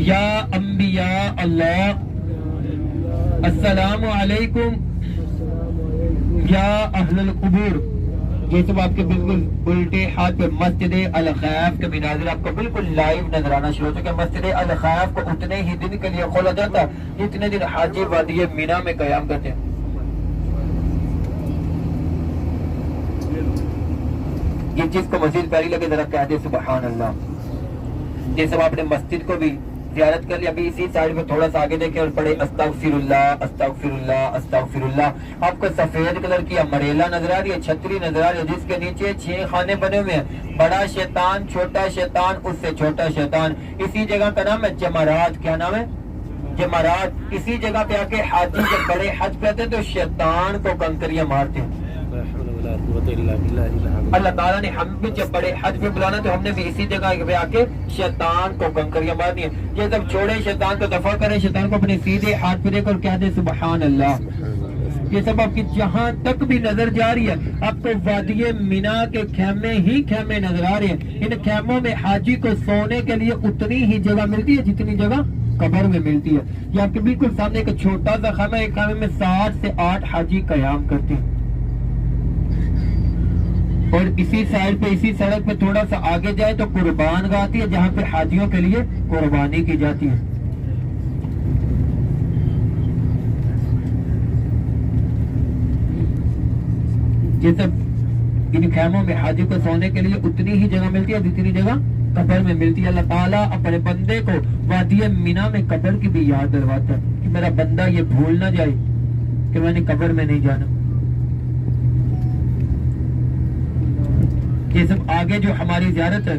या अंबिया अल्लाह अस्सलामु अलैकुम या अहलुल कुबूर। ये सब आपके बिल्कुल उल्टे हाथ पे मस्जिद अल खैफ के मनाजिर आपको बिल्कुल लाइव नजर आना शुरू हो चुके। मस्जिद अल खैफ को उतने ही दिन के लिए खोला जाता है जितने दिन हाजी वादी मीना में कयाम करते हैं। ये चीज को मस्जिद प्यारी लगे जरा कह दे सुबहान अल्लाह। ये सब आपने मस्जिद को भी ज़ियारत कर लिया। अभी इसी साइड में थोड़ा सा आगे देखें और पढ़े अस्तगफिरुल्लाह अस्तगफिरुल्लाह अस्तगफिरुल्लाह। आपको सफेद कलर की अमरेला नजर आ रही है, छतरी नजर आ रही है, जिसके नीचे 6 खाने बने हुए हैं। बड़ा शैतान, छोटा शैतान, उससे छोटा शैतान। इसी जगह का नाम है जमरात। क्या नाम है? जमरात। इसी जगह पे आके हाजी जब बड़े हज करते हैं तो शैतान को कंकरियां मारते हैं। अल्लाह ताला ने हम भी जब बड़े हज पे बुलाना तो हमने भी इसी जगह पे आके शैतान को कंकरियां मारनी है। ये सब छोड़े, शैतान को दफा करें, शैतान को अपने सीधे हाथ पे देकर क्या दे सुबहान अल्लाह। ये सब आपकी जहां तक भी नजर जा रही है आपको वादिये मीना के खेमे ही खेमे नजर आ रहे हैं। इन खेमों में हाजी को सोने के लिए उतनी ही जगह मिलती है जितनी जगह कब्र में मिलती है। ये आपके बिल्कुल सामने एक छोटा सा खेमा, एक खेमे में 7 से 8 हाजी कयाम करते हैं। और इसी साइड पे, इसी सड़क पे थोड़ा सा आगे जाए तो कुर्बान गाह आती है जहाँ पे हाजियों के लिए कुर्बानी की जाती है। ये सब इन खेमों में हाजी को सोने के लिए उतनी ही जगह मिलती है जितनी जगह कब्र में मिलती है। अल्लाह ताला अपने बंदे को वादी मीना में कब्र की भी याद दिलवाता है कि मेरा बंदा ये भूल ना जाए कि मैंने कब्र में नहीं जाना। ये सब आगे जो हमारी ज़ियारत है